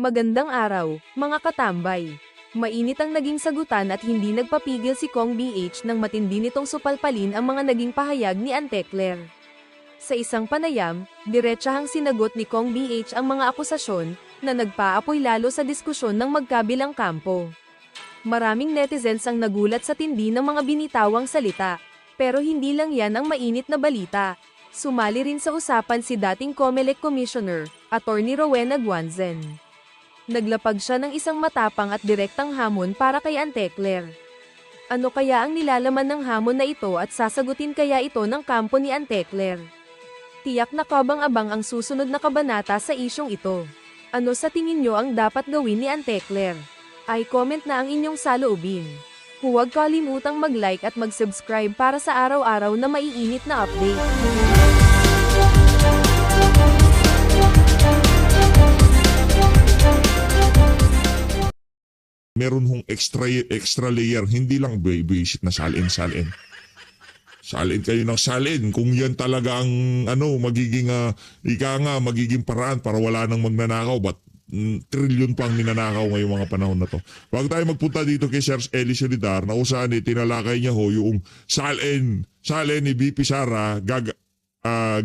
Magandang araw, mga katambay. Mainit ang naging sagutan at hindi nagpapigil si Kong BH nang matindi nitong supalpalin ang mga naging pahayag ni Antekler. Sa isang panayam, diretsahang sinagot ni Kong BH ang mga akusasyon na nagpaapoy lalo sa diskusyon ng magkabilang kampo. Maraming netizens ang nagulat sa tindi ng mga binitawang salita. Pero hindi lang yan ang mainit na balita. Sumali rin sa usapan si dating COMELEC Commissioner, Attorney Rowena Guanzen. Naglapag siya ng isang matapang at direktang hamon para kay Antekler. Ano kaya ang nilalaman ng hamon na ito at sasagutin kaya ito ng kampo ni Antekler? Tiyak na kabang-abang ang susunod na kabanata sa isyong ito. Ano sa tingin nyo ang dapat gawin ni Antekler? Ay comment na ang inyong saloobin. Huwag kalimutang mag-like at mag-subscribe para sa araw-araw na maiinit na update. Meron hong extra layer, hindi lang basic na salin. Salin kayo ng salin kung yan talaga ang magiging magiging paraan para wala nang magnanakaw, but trilyon pang ninanakaw ngayong mga panahon na to. Huwag tayo magpunta dito kay Sir Eli Solidar na usahan tinalakay niya yung salin ni BP Sara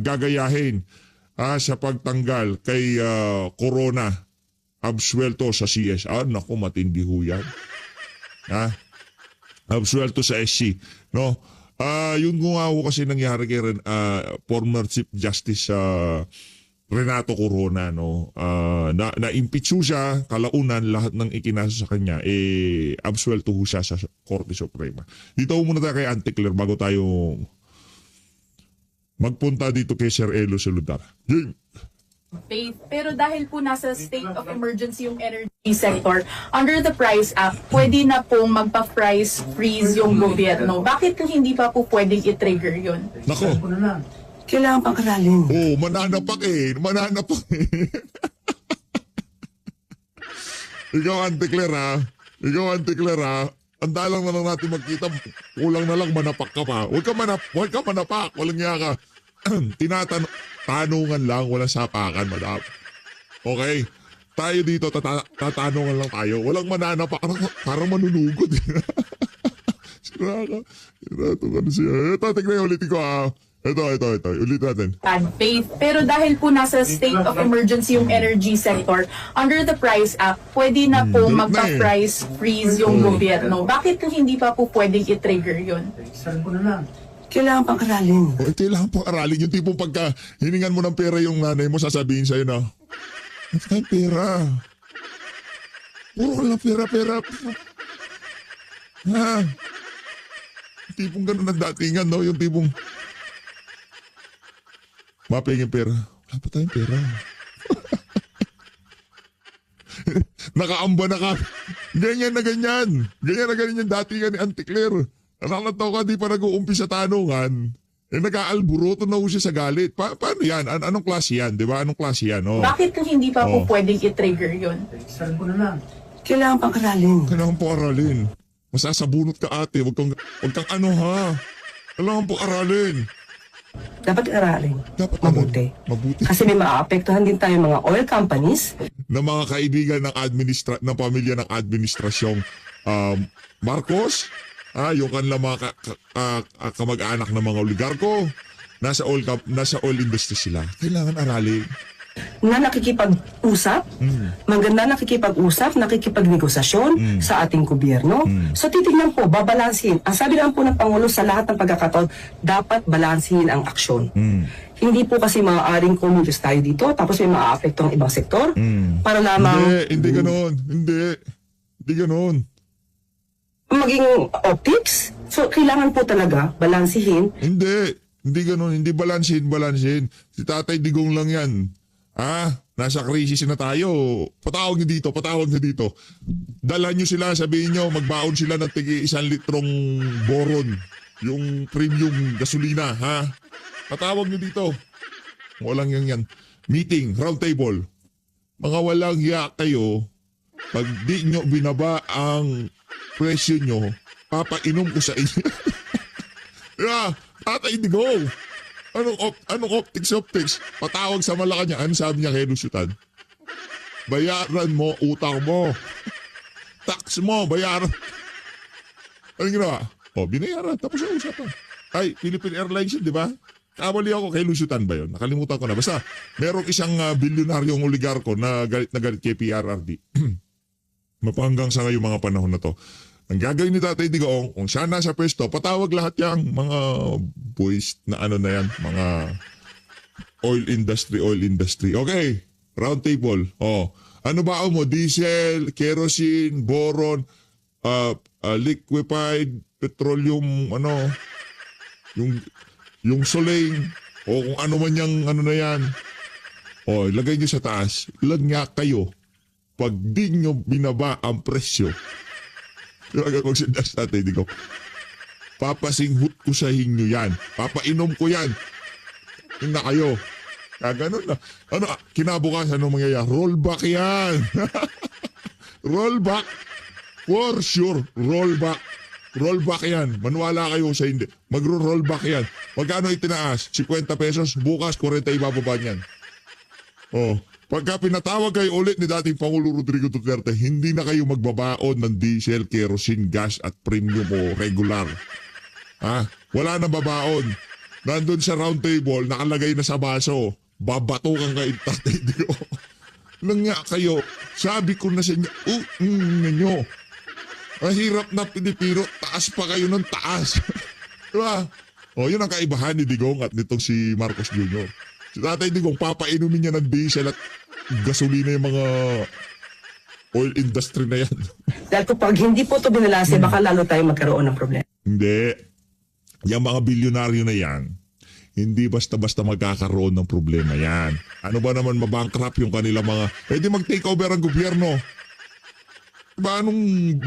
gagayahin sa pagtanggal kay Corona absuelto sa CS. Naku, matindi ho yan. Absuelto sa SC. No? Yun nga ho kasi nangyari kay former Chief Justice Renato Corona, no? Na-impeach ho siya, kalaunan lahat ng ikinasa sa kanya, absuelto ho siya sa Korte Suprema. Dito muna tayo kay Antekler bago tayo magpunta dito kay Sir Elo Solidar. Faith. Pero dahil po nasa state of emergency yung energy sector, under the Price Act, pwede na pong magpa-price freeze yung gobyerno. Bakit kung hindi pa po pwedeng i-trigger yun? Nako. Kailangan pang aralin. Mananapak eh. Ikaw, Antekler ha. Anda lang na lang natin magkita. Kulang na lang, manapak ka pa. Huwag ka manapak. Walang niya ka. Tanungan lang, walang sapakan, madam. Okay? Tayo dito, tatanungan lang tayo. Walang mananapak. Parang manunugod. Sira ka na siya. Ito, tignan ulitin ko ha. Ito. Ulit natin. Faith. Pero dahil po nasa state of emergency yung energy sector, under the Price Act, pwede na po magpa-price freeze yung gobyerno. Bakit kung hindi pa po pwedeng i-trigger yun? Kailangan pang aralin. Kailangan pang aralin. Yung tipong pagka hiningan mo ng pera yung nanay mo, sasabihin sa'yo na, "Ito tayong pera. Puro lang pera. Ha? Yung tipong gano'n ang datingan, no? Yung tipong, mapingin pera. Wala pa tayong pera. Nakaamba na ka. Ganyan na ganyan yung datingan ni Antekler. Nakakatawa ka, di pa nag-uumpisa tanungan. Nag-aalburoto na ho siya sa galit. Paano yan? Anong klase yan? Di ba? Anong klase yan? Oh. Bakit kung hindi pa po pwedeng i-trigger yun? Kailangan pang aralin. Kailangan po aralin. Masasabunot ka ate. Huwag kang ha. Kailangan po aralin. Dapat aralin. Mabuti. Mabuti. Kasi may maaapektuhan din tayo mga oil companies. Na mga kaibigan ng pamilya ng administrasyong Marcos, yung kanilang mga kamag-anak ng mga oligarko, nasa oil industry sila. Kailangan aralin. Na nakikipag-usap, maganda nakikipag-usap, nakikipagnegosasyon sa ating gobyerno. So titignan po, babalansin. Ang sabi lang po ng Pangulo sa lahat ng pagkakataon, dapat balansin ang aksyon. Hindi po kasi maaaring kumilos tayo dito, tapos may maaapekto ang ibang sektor, para lamang Hindi ganon. Hindi ganon. maging optics. So kailangan po talaga balansihin. Hindi ganon. Hindi balansin. Si Tatay Digong lang yan. Nasa krisis na tayo. Patawag niyo dito. Dalhan niyo sila, sabihin niyo, magbaon sila ng tigi 1 litrong boron. Yung premium gasolina, ha? Patawag niyo dito. Walang yan. Meeting, round table. Mga walang hiya kayo, pag di nyo binaba ang presyo nyo, papainom ko sa inyo. Tatay Digong. Anong optics? Patawag sa Malacanang. Ano sabi niya kay Lusutan? bayaran mo utang mo. Tax mo, bayaran. Anong ginawa? Binayaran. Tapos ang usapan. Ay, Philippine Airlines yun, di ba? Kamali ako, kay Lusutan ba yun? Nakalimutan ko na. Basta, merong isang bilyonaryong oligarko na galit kay PRRD. Mapanggang sa ngayong mga panahon na to. Ang gagawin ni Tatay Digong, kung siya nasa pwesto, patawag lahat yung mga boys na ano na yan, mga oil industry. Okay, round table. Ano ba mo? Diesel, kerosene, boron, liquefied petroleum, yung soling, o kung ano man yung ano na yan. Ilagay nyo sa taas. Ilan nga kayo pag di nyo binaba ang presyo. Kung sindas natin, Digong, papasinghut ko sa inyo yan. Papainom ko yan. Yung na kayo. Ganun na. Kinabukasan ano mangyayari? Rollback yan. Rollback. For sure. Rollback. Rollback yan. Manuwala kayo sa hindi. Magro-rollback yan. Magkano itinaas? 50 pesos. Bukas, 40 ibababa niyan. Pagka pinatawag kayo ulit ni dating Pangulo Rodrigo Duterte, hindi na kayo magbabaon ng diesel, kerosene, gas at premium o regular. Wala na babaon. Nandun sa round table, nakalagay na sa baso. Babatukan kayo, Tatay Digong. Lang nga kayo, sabi ko na sa inyo, nyo. Mahirap na Pilipino, taas pa kayo ng taas. Diba? Yun ang kaibahan ni Digong at nitong si Marcos Jr. Si Tatay Digong, papainumin niya ng diesel at gasolina yung mga oil industry na yan. Dahil kapag hindi po ito binalase, baka lalo tayo magkaroon ng problema. Hindi. Yung mga bilyonaryo na yan, hindi basta-basta magkakaroon ng problema yan. Ano ba naman mabankrupt yung kanila mga... Pwede mag-take over ang gobyerno. Diba anong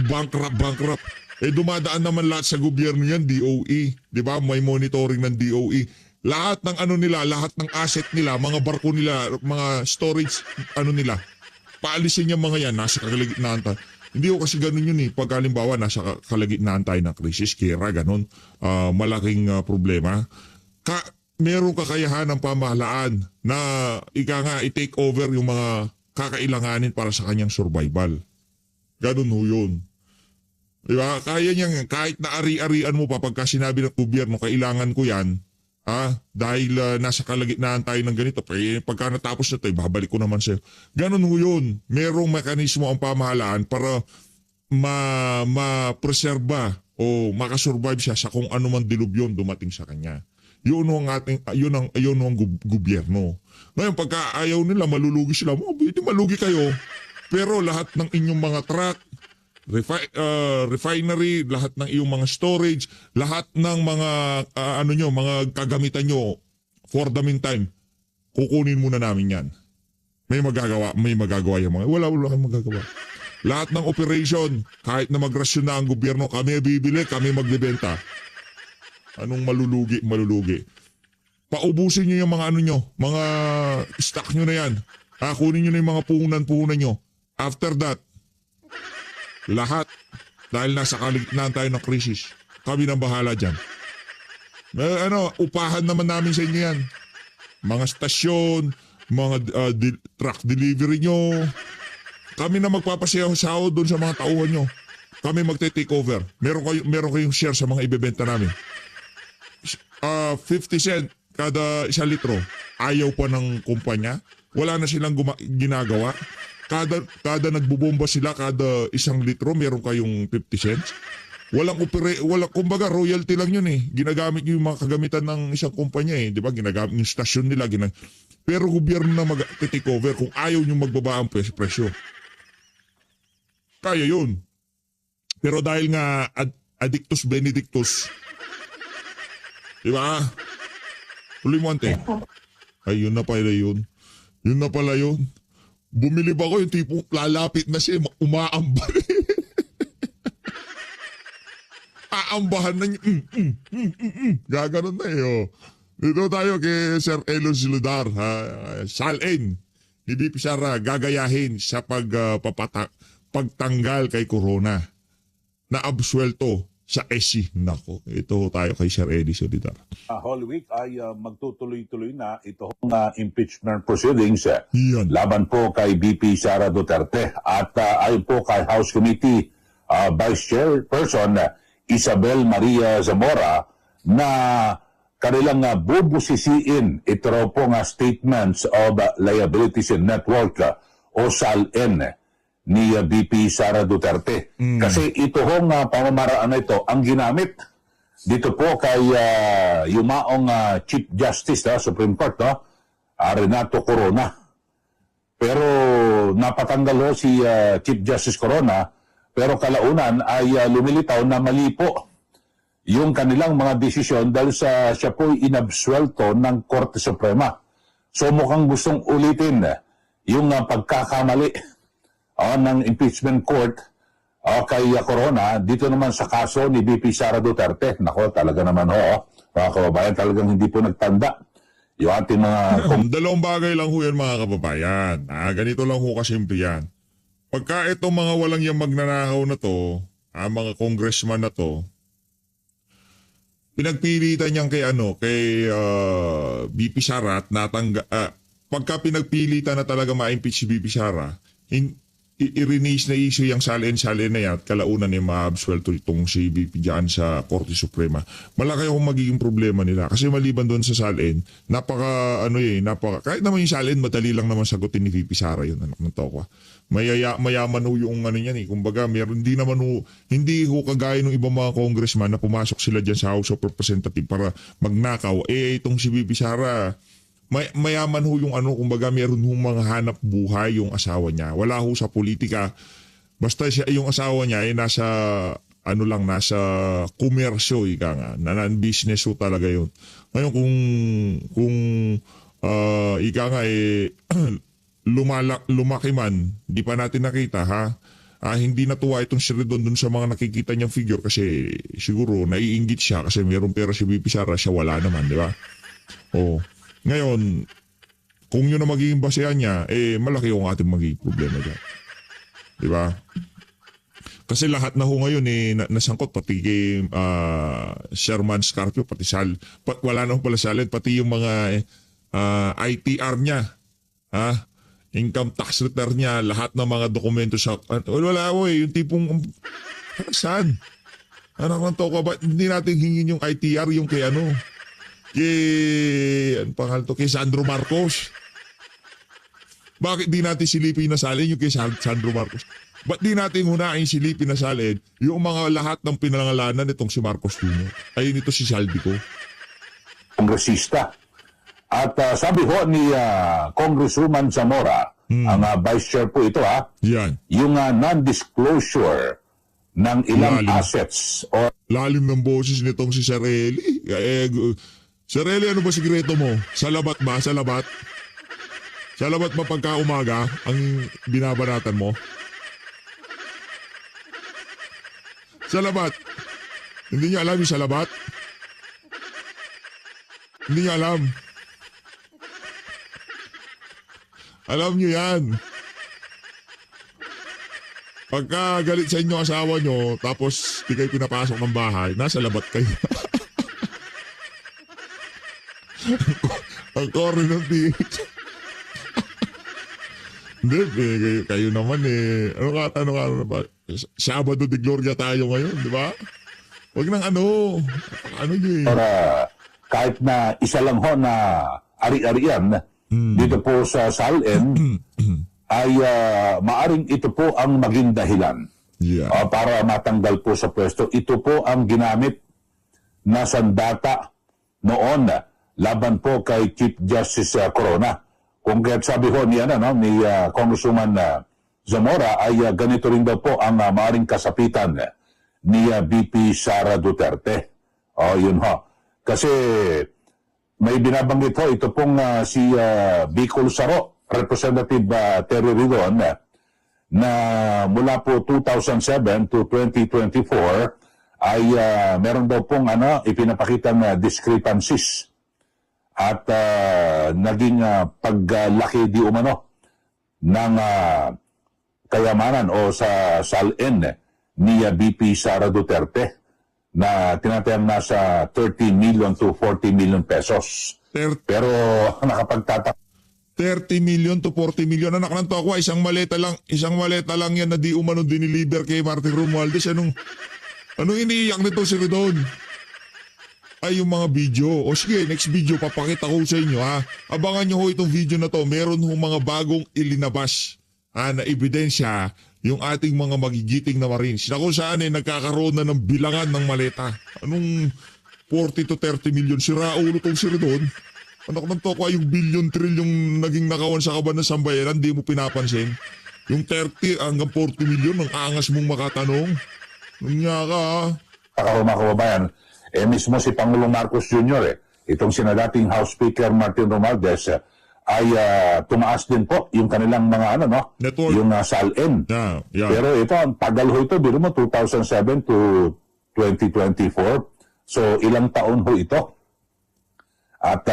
bankrupt? Dumadaan naman lahat sa gobyerno yan, DOE. Diba? May monitoring ng DOE. Lahat ng ano nila, lahat ng asset nila, mga barko nila, mga storage, ano nila, paalisin yung mga yan, nasa kalagitnaan tayo. Hindi ko kasi ganun yun eh. Pag halimbawa, nasa kalagitnaan tayo ng krisis, kera, ganun, malaking problema. Merong kakayahan ng pamahalaan na i-take over yung mga kakailanganin para sa kanyang survival. Ganun ho yun. Diba? Kaya niyang, kahit na ari-arian mo pa pagka sinabi ng gobyerno, kailangan ko yan, dahil nasa kalagitnaan tayo ng ganito, pagka natapos na ito, babalik ko naman sa'yo. Ganun ho yun. Merong mekanismo ang pamahalaan para ma-preserba o makasurvive siya sa kung ano man dilubyon dumating sa kanya. Yun ang gobyerno. Ngayon, pagka ayaw nila, malulugi sila, hindi malugi kayo. Pero lahat ng inyong mga truck, refinery, lahat ng iyong mga storage, lahat ng mga mga kagamitan nyo for the meantime, kukunin muna namin yan. May magagawa yung mga, wala kayong magagawa. Lahat ng operation, kahit na magrasyon na ang gobyerno, kami bibili, kami magbebenta. Anong malulugi? Paubusin nyo yung mga mga stock nyo na yan. Kunin nyo na yung mga puhunan nyo. After that, lahat, dahil nasa kalagitnaan tayo ng krisis, kami nang bahala dyan. Upahan naman namin sa inyo yan. Mga stasyon, mga truck delivery nyo. Kami na magpapasayaw doon sa mga tauhan nyo. Kami magte-take over. Meron kayong share sa mga ibebenta namin. 50 cent kada 1 litro. Ayaw pa ng kumpanya. Wala na silang ginagawa. Kada nagbubomba sila, kada 1 litro, meron kayong 50 cents. Kumbaga royalty lang yun eh. Ginagamit yung mga kagamitan ng isang kumpanya eh. Di ba? Ginagamit yung stasyon nila. Pero gobyerno na mag-take over kung ayaw nyo magbaba ang presyo. Kaya yun. Pero dahil nga addictus benedictus, di ba? Tuloy mo ante. Ay, yun na pala yun. Yun na pala yun. Bumili ba ko yung tipong lalapit na siya, umaambal. Aambahan na niya. Gaganon na eh. Dito tayo kay Sir Elo Siludar. Salin. Hindi pa siya gagayahin sa pagtanggal kay Corona. Na absuelto sa SC. Nako, ito tayo kay Sir Eddie Solitar. Holy Week ay magtutuloy-tuloy na itong impeachment proceedings Yan. laban po kay VP Sara Duterte at ayon po kay House Committee Vice Chairperson Isabel Maria Zamora na kanilang bubusisiin ito raw po Statements of Liabilities and Network o SALN ni VP Sara Duterte. Kasi ito hong pamamaraan na ito ang ginamit dito po kay yumaong Chief Justice Supreme Court, Renato Corona. Pero napatanggal ho si Chief Justice Corona, pero kalaunan ay lumilitaw na mali po yung kanilang mga desisyon dahil siya po inabsuelto ng Korte Suprema. So mukhang gustong ulitin yung pagkakamali ng impeachment court kay Corona dito naman sa kaso ni VP Sara Duterte. Nako, talaga naman mga kababayan, talagang hindi po nagtanda yung ating mga... Dalawang bagay lang ho yan mga kababayan. Ganito lang ho kasimple yan. Pagka itong mga walang yung magnanakaw na to, mga congressman na to, pinagpilitan niyang kay VP Sara at pagka pinagpilitan na talaga ma-impeach si VP Sara, i-release na issue yung SALN na yan at kalaunan yung ma-absuelto itong si VP dyan sa Korte Suprema. Malaki akong magiging problema nila kasi maliban doon sa SALN, kahit naman yung SALN, madali lang naman sagutin ni VP Sara yun, anak ng tokwa. Mayaman ho yung yan kumbaga hindi ho kagaya ng ibang mga congressman na pumasok sila dyan sa House of Representatives para magnakaw. Itong si VP Sara, mayaman ho yung kumbaga meron ho mga hanap buhay yung asawa niya. Wala ho sa politika. Basta yung asawa niya ay nasa nasa komersyo, ika nga. Non-business ho talaga yun. Ngayon kung ika nga lumaki man, di pa natin nakita hindi natuwa itong si Redon dun sa mga nakikita niyang figure kasi siguro naiinggit siya kasi meron pera si VP Sara, siya wala naman, di ba? Ngayon, kung yun na magiging basehan niya, malaki yung ating magiging problema dyan. Di ba? Kasi lahat na ho ngayon nasangkot, pati kay Sherman Scarpio, pati wala na ho pala salad, pati yung mga ITR niya, income tax return niya, lahat ng mga dokumento sa... wala ho yung tipong... Saan? Anak ng toko ba? Hindi natin hingin yung ITR, yung kay kay Sandro Marcos. Bakit di natin silipin na salin yung kay Sandro Marcos? Ba't di natin hunain silipin na salin yung mga lahat ng pinangalanan nitong si Marcos Jr.? Ayun ito si Saldico. Kongresista. At sabi ho ni Congresswoman Zamora, ang vice chair po ito Yan. yung non-disclosure ng ilang assets o Lalim ng boses nitong si Sareli. Sareli, ano ba sikreto mo? Sa labat ba? Sa labat? Sa labat ba pagka umaga ang binabanatan mo? Sa labat? Hindi niya alam yung sa labat? Hindi niya alam. Alam niyo yan. Pagka galit sa inyo asawa niyo, tapos di kayo pinapasok ng bahay, nasa labat kayo. Ang core ng PH. Hindi, kayo naman Ano ka ba? Sabado de Gloria tayo ngayon, di ba? Huwag nang ano nyo kahit na isa lang ho na ari-arian dito po sa SALN ay maaring ito po ang maging dahilan para matanggal po sa pwesto. Ito po ang ginamit na sandata noon laban po kay Chief Justice Corona. Kung kaya't sabi ho ni Congresswoman Zamora ay ganito rin daw po ang maaring kasapitan ni VP Sara Duterte. Yun ho. Kasi may binabanggit ho ito pong si Bicol Saro, Representative Terry Ridon, na mula po 2007 to 2024 ay meron daw pong ipinapakitang discrepancies at naging paglaki di umano ng kayamanan o sa SALN ni VP Sara Duterte. na tinatayang nasa 30 million to 40 million pesos. Pero nakapagtatak 30 million to 40 million. Anak ng tokwa, isang maleta lang yan na di umano diniliver kay Martin Romualdez. Anong iniiyak nito si Redon? Ay, yung mga video. O sige, next video, papakita ko sa inyo ha. Abangan nyo ho itong video na to. Meron ho mga bagong ilinabas na ebidensya yung ating mga magigiting na Marines. Na kung saan nagkakaroon na ng bilangan ng maleta. Anong 40 to 30 million? Sira ulo tong si Redon. Anak ng tokwa, yung billion trillion naging nakawan sa kaban ng sambayanan, di mo pinapansin. Yung 30 hanggang 40 million, ang angas mong makatanong. Nunya ka ha. mga kababayan, mismo si Pangulong Marcos Jr., itong sinadating House Speaker Martin Romualdez, ay tumaas din po yung kanilang mga Network. yung SALN. Yeah. Pero ito, ang tagal ho ito, biro mo 2007 to 2024. So ilang taon ho ito? At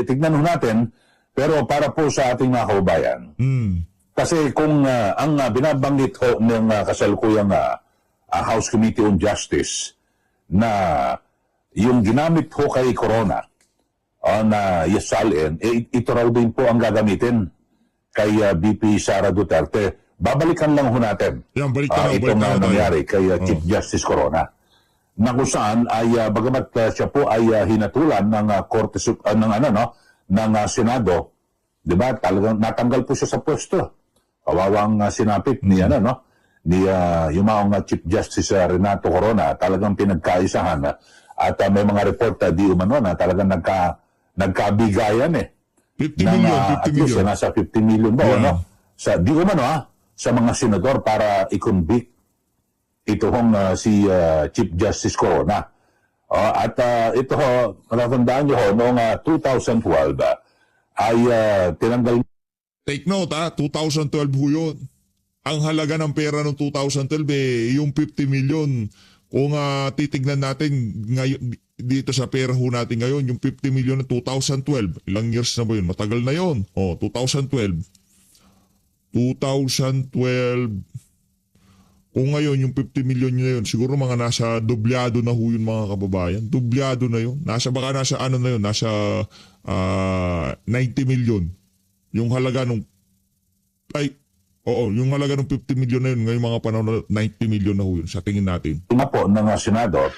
tignan ho natin, pero para po sa ating mga kababayan. Kasi kung ang binabanggit ho ng kasalukuyang House Committee on Justice na yung ginamit ho kay Corona na SALN, ito raw din po ang gagamitin kay BP Sara Duterte. Babalikan lang ho natin Yan, balikan itong tayo. nangyari kay Chief Justice Corona. Na kung saan ay bagamat siya po ay hinatulan ng Korte ng Senado, 'di ba? Talagang natanggal po siya sa pwesto. Kawawang sinapit ni yumaong Chief Justice Renato Corona, talagang pinagkaisahan at may mga report di umano na talagang nagkabigayan 50 million, 50 at least million. nasa 50 million daw Yeah. sa di umano sa mga senador para i-convict ito hong si Chief Justice Corona. At ito ho, matatandaan nyo ho, noong 2012 ay tinanggal. Take note 2012 ho yun. Ang halaga ng pera noong 2012 yung 50 million. Kung titignan natin ngayon, dito sa pera ho natin ngayon, yung 50 million ng 2012, ilang years na ba yun? Matagal na yun. 2012. Kung ngayon yung 50 million na yun, siguro mga nasa doblado na ho yun mga kababayan. Doblado na yun. Baka nasa ano na yun, nasa 90 million. Yung halaga nung, yung halaga ng 50 million na yun, ngayong mga panahon na 90 million na ho yun sa tingin natin. Nga po ng Senado,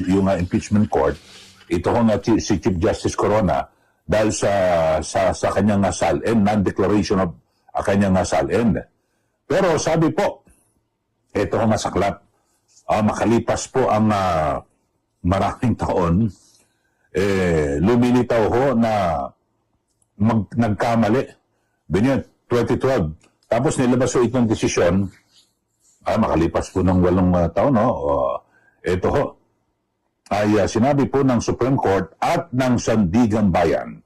yung impeachment court, ito ho si Chief Justice Corona, dahil sa kanyang SALN, non-declaration of kanyang SALN. Pero sabi po, ito ang masaklap. Makalipas po ang maraming taon, lumilitaw ho na nagkamali. Ganyan, 2012. Tapos nilabas ho itong desisyon, makalipas po ng 8 taon, ito ho, ay sinabi po ng Supreme Court at ng Sandigan Bayan,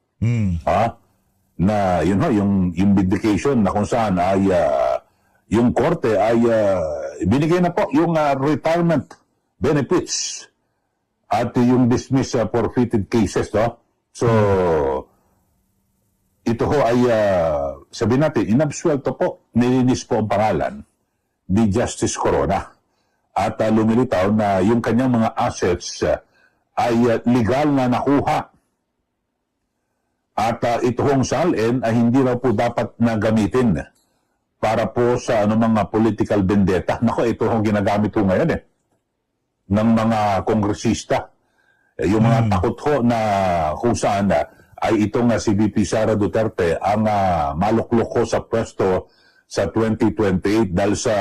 na yun ho, yung vindication na kung saan ay yung korte ay binigay na po yung retirement benefits at yung dismiss forfeited cases. So, ito ho ay, sabihin natin, inabsuelto po, nilinis po ang pangalan ni Justice Corona. At lumilitaw na yung kanyang mga assets ay legal na nakuha. At ito hong SALN ay hindi raw po dapat na gamitin para po sa mga political vendetta. Nako, ito hong ginagamit ho ngayon ng mga kongresista. Yung mga takot ho na kung saan ay itong si VP Sara Duterte ang maluklok ho sa pwesto sa 2028 dahil sa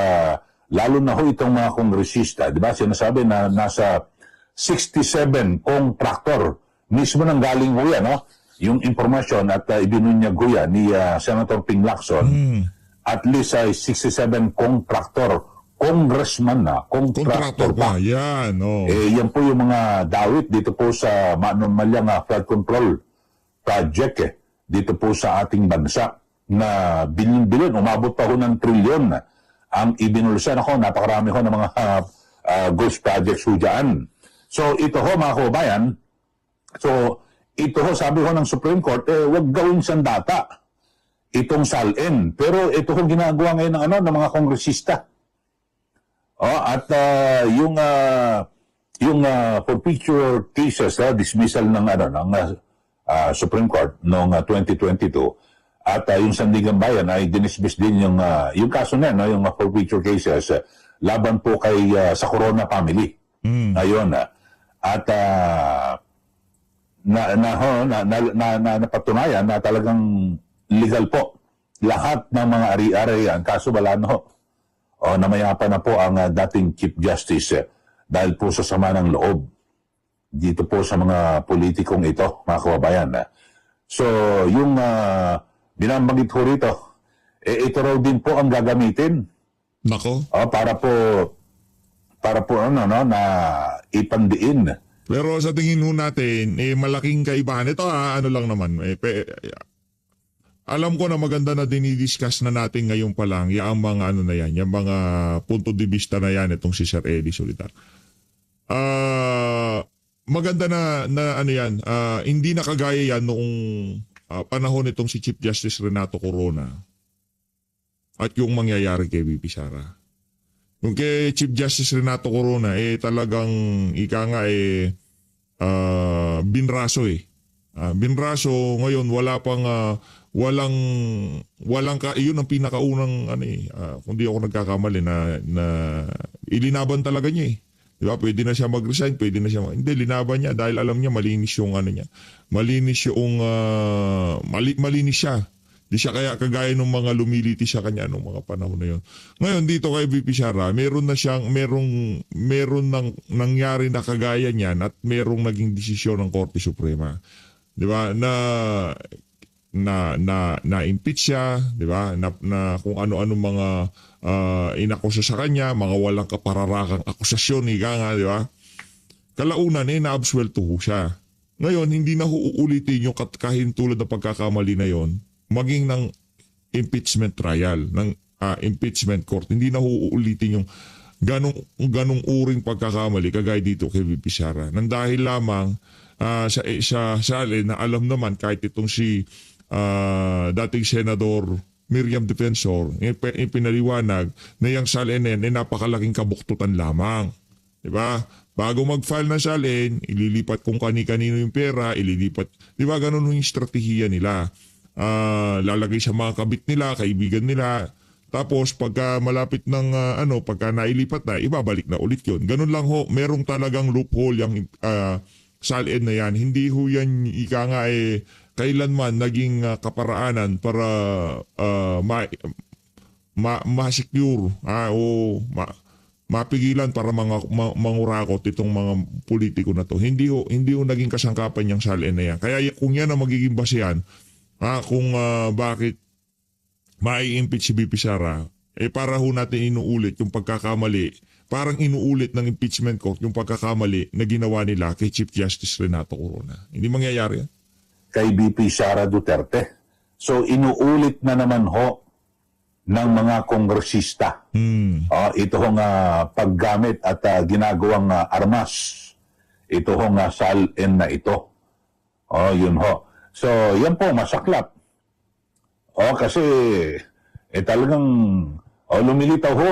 lalo na ho itong mga kongresista. Diba? Sinasabi na nasa 67 contractor. Mismo nang galing ho yan, yung impormasyon at ibinunyag ho yan ni Senator Ping Lacson. At least ay 67 contractor, congressman na, contractor pa. Yan, Yan po yung mga dawit dito po sa manumalyang flood control project dito po sa ating bansa na bilyon-bilyon, umabot pa ho ng trilyon ang ibinulsan. Ako, napakarami ho ng mga ghost projects ho dyan. So ito ho mga kababayan, ito ho sabi ho ng Supreme Court, wag gawin sandata itong SALN. Pero ito kung ginagawa ngayon ng mga kongresista. At yung yung forfeiture cases, dismissal ng Supreme Court noong 2022 at yung Sandigan Bayan ay dinismiss din yung kaso na no, yung forfeiture cases laban po kay sa Corona family. Ayun at napatunayan na talagang legal po lahat ng mga ari-arian, kaso wala na ho. O namayapa na po ang dating Chief Justice dahil po sa sama ng loob dito po sa mga politikong ito, mga kababayan. So, yung binambanggit ko rito, ito raw din po ang gagamitin. Nako. Para po na ipandiin. Pero sa tingin ho natin, malaking kaibahan. Ito ano lang naman, alam ko na maganda na dinidiscuss na natin ngayon pa lang yung mga ano na yan, yung mga punto de vista na yan itong si Sir Eddie Solitar. Maganda na ano yan, hindi na kagaya yan noong panahon itong si Chief Justice Renato Corona at yung mangyayari kay VP Sara. Yung kay Chief Justice Renato Corona, talagang ika nga binraso binraso ngayon wala pang walang yun ang pinakaunang kung di ako nagkakamali na ilinaban talaga niya Di ba? Pwede na siya mag-resign, pwede na siya hindi, linaban niya dahil alam niya malinis yung niya. Malinis yung malinis siya. Di siya kaya kagaya ng mga lumiliti siya kanya nung mga panahon na yun. Ngayon dito kay VP Sara, meron nang nangyari na kagaya niyan at merong naging desisyon ng Korte Suprema. Di ba? Na impeach siya, di ba? Na kung ano-ano mga inakusa sa kanya, mga walang kapararakang akusasyon, nga, di ba? Kalaunan na-absuelto ho siya. Ngayon, hindi na uulitin yung kahintulad na pagkakamali na yon, maging ng impeachment trial, ng impeachment court. Hindi na uulitin yung ganong uring pagkakamali kagaya dito kay VP Sara. Nang dahil lamang sa alin na alam naman kahit itong si dating Senador Miriam Defensor, pinaliwanag na yung salin ay napakalaking kabuktutan lamang. Diba? Bago mag-file ng salin, ililipat kung kani-kanino yung pera, ililipat. Diba? Ganun yung estratehiya nila. Lalagay sa mga kabit nila, kaibigan nila. Tapos pagka malapit ng pagka nailipat na, ibabalik na ulit yun. Ganun lang ho, merong talagang loophole yung salin na yan. Hindi ho yan ika nga kailanman naging kaparaanan para ma-secure o mapigilan para mangurakot itong mga politiko na to. Hindi ho naging kasangkapan yung salin na yan. Kaya kung yan ang magiging basehan, kung bakit mai-impeach si VP Sara, para ho natin inuulit yung pagkakamali, parang inuulit ng impeachment court yung pagkakamali na ginawa nila kay Chief Justice Renato Corona. Hindi mangyayari yan. Kay VP Sara Duterte. So inuulit na naman ho ng mga kongresista. Ito hong paggamit at ginagawang armas. Ito hong salin na ito. Yun ho. So yan po masaklap. Kasi talagang lumilitaw ho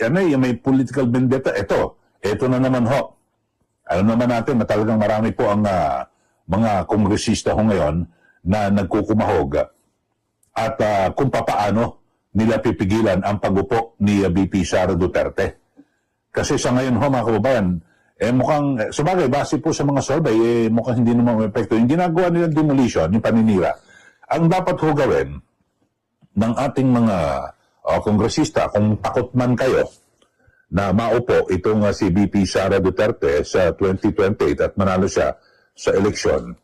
may political vendetta. Ito na naman ho. Alam naman natin na talagang marami po ang mga kongresista ho ngayon na nagkukumahog at kung papaano nila pipigilan ang pagupo ni VP Sara Duterte. Kasi sa ngayon ho mga kababayan, mukhang, sabagay, base po sa mga survey, mukhang hindi naman may epekto. Yung ginagawa nilang demolition, yung paninira, ang dapat ho gawin ng ating mga kongresista, kung takot man kayo na maupo itong si VP Sara Duterte sa 2028 at manalo siya sa eleksyon,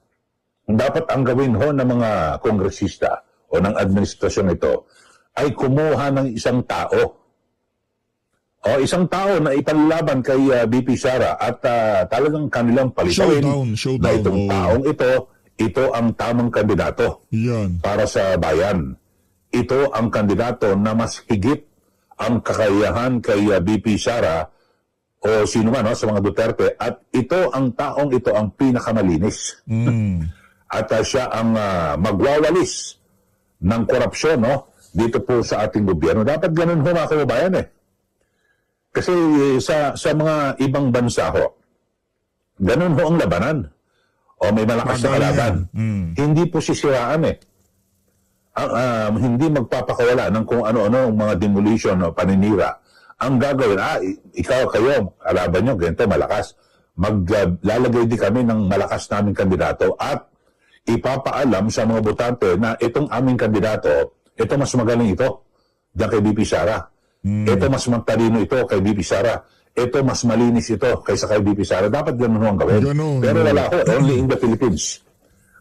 dapat ang gawin ho ng mga kongresista o ng administrasyon ito ay kumuha ng isang tao. Isang tao na ipalaban kay VP Sara at talagang kanilang palitawin Showdown. Na itong taong ito ang tamang kandidato para sa bayan. Ito ang kandidato na mas higit ang kakayahan kay VP Sara o sino man sa mga Duterte, at ito ang taong ito ang pinakamalinis. At siya ang magwawalis ng korupsyon dito po sa ating gobyerno. Dapat ganun ho mga kababayan Kasi sa mga ibang bansa ho, ganun ho ang labanan. O may malakas na Madali kalaban. yan. Hindi po sisiraan eh. Hindi magpapakawala ng kung ano-ano ang mga demolition o paninira. Ang gagawin, ikaw, kayo, kalaban nyo, ganito, malakas. Maglalagay din kami ng malakas naming kandidato at ipapaalam sa mga botante na itong aming kandidato, ito mas magaling ito diyan kay BP Sara. Ito mas matalino ito kay BP Sara. Ito mas malinis ito kaysa kay BP Sara. Dapat ganun ang gawin. Ganun. Pero wala ho, only in the Philippines.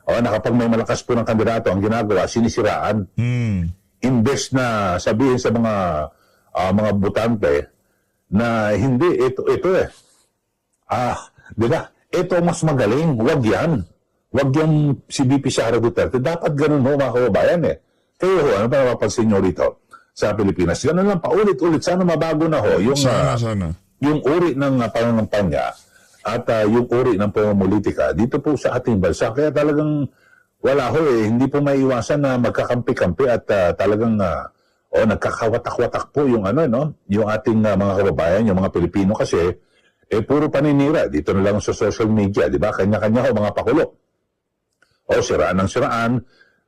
O, na kapag may malakas po ng kandidato, ang ginagawa, sinisiraan. Imbes na sabihin sa mga botante na hindi, ito eh. Di ba? Ito mas magaling. Huwag yan. Huwag yung si BP Sara Duterte. Dapat ganun ho, mga kababayan eh. Kayo ho, ano ba napapansin nyo rito sa Pilipinas? Ganun lang, paulit-ulit. Sana mabago na ho. Yung, Sana. yung uri ng pananampanya at yung uri ng pamumulitika dito po sa ating bansa. Kaya talagang wala ho eh. Hindi po maiiwasan na magkakampi-kampi at talagang nagkakawatak-watak po yung yung ating mga kababayan, yung mga Pilipino kasi puro paninira. Dito na lang sa social media, di ba? Kanya-kanya ho mga pakulo. O siraan ng siraan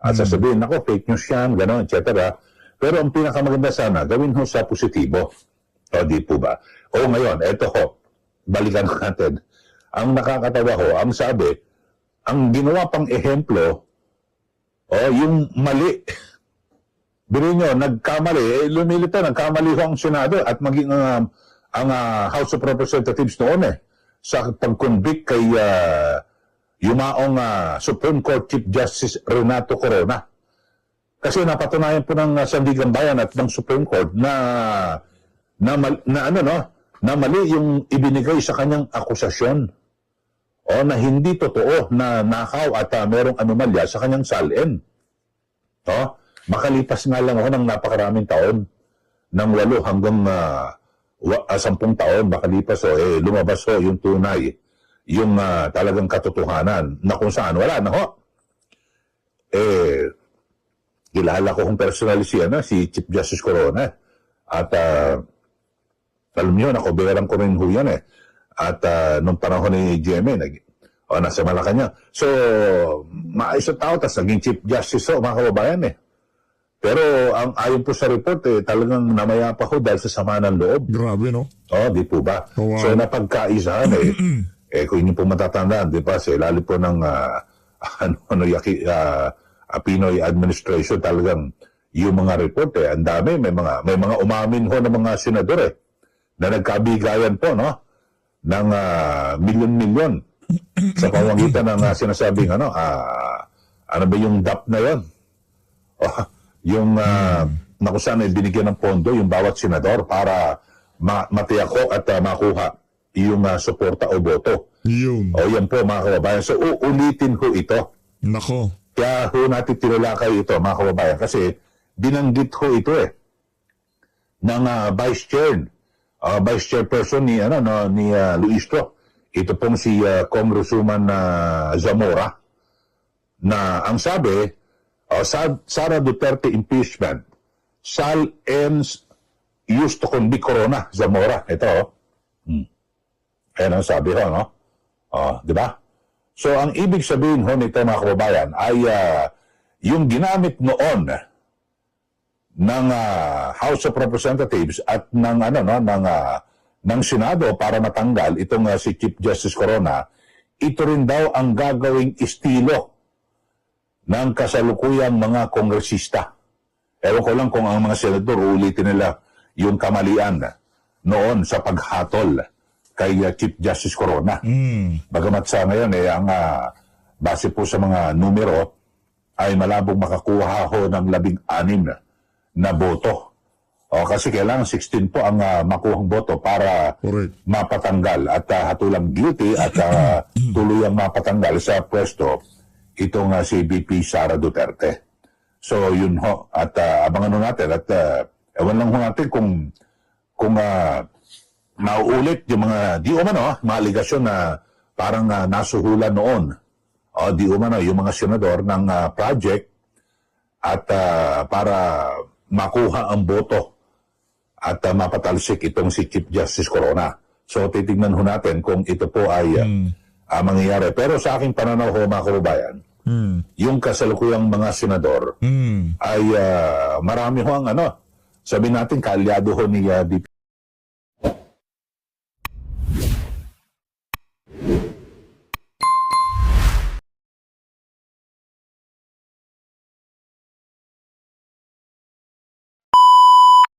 at sasabihin, nako, fake news yan, gano'n, etc. Pero ang pinakamaganda sana, gawin ho sa positibo. O di po ba? O ngayon, eto ho, balikan natin. Ang nakakatawa ho, ang sabi, ang ginawa pang ehemplo, yung mali. Biro nyo, nagkamali, lumilito, nagkamali ho ang Senado at maging ang House of Representatives noon sa pag-convict kay yumaong Supreme Court Chief Justice Renato Corona. Kasi napatunayan po ng Sandigan Bayan at ng Supreme Court na mali yung ibinigay sa kanyang akusasyon o na hindi totoo na nakaw at merong anomalya sa kanyang salin. Makalipas nga lang ako ng napakaraming taon, ng 8 hanggang 10 taon makalipas lumabas ho yung tunay, yung talagang katotohanan na kung saan wala na ho. Kilala ko kung personally si Chief Justice Corona at alam nyo, nakuberan ko rin ho yan at nung panahon ni GMA nasa Malacanang. So maayos ang tao, tas naging Chief Justice mga kababayan Pero ayon po sa report talagang namaya pa ho dahil sa sama ng loob. Grabe, no? Di po ba? Wow. So napagkaisahan kung inyo po matatandaan, di ba, sa ilalim po ng Pinoy administration, talagang yung mga report ang dami, may mga umamin ho ng mga senador na nagkabigayan po ng milyon-milyon sa pamamagitan ng sinasabing ano ba yung DAP na yon? Yung na kung saan binigyan ng pondo yung bawat senador para matiyako at makuha yung suporta o boto. Yun. O yan po mga kababayan. So uulitin ko ito. Nako. Kaya ho natin tinulakay ito mga kababayan kasi binanggit ho ito ng vice chairperson ni Luistro. Ito pong si Congresswoman Zamora na ang sabi Sara Duterte impeachment shall ends used to convict Corona. Zamora ito ayan ang sabi ho di ba? So ang ibig sabihin ho nito mga kababayan ay yung ginamit noon ng House of Representatives at ng Senado para matanggal itong si Chief Justice Corona, ito rin daw ang gagawing estilo ng kasalukuyang mga kongresista. Ewan ko lang kung ang mga senador ulitin nila yung kamalian noon sa paghatol kay Chief Justice Corona. Bagamat sa ngayon ang base po sa mga numero ay malabong makakuha ho ng 16 na boto. Kasi kailangan 16 po ang makuhang boto para mapatanggal at hatulang guilty at tuluyang mapatanggal sa pwesto itong si BP Sara Duterte. So yun ho. At abangan natin at ewan lang ho natin kung nauulit yung mga di umano, mga aligasyon na parang nasuhulan noon. Di umano yung mga senador ng project at para makuha ang boto at mapatalsik itong si Chief Justice Corona. So titignan ho natin kung ito po ay mangyayari. Pero sa aking pananaw ho, mga kababayan, yung kasalukuyang mga senador ay marami ho ang sabi natin kaalyado ho ni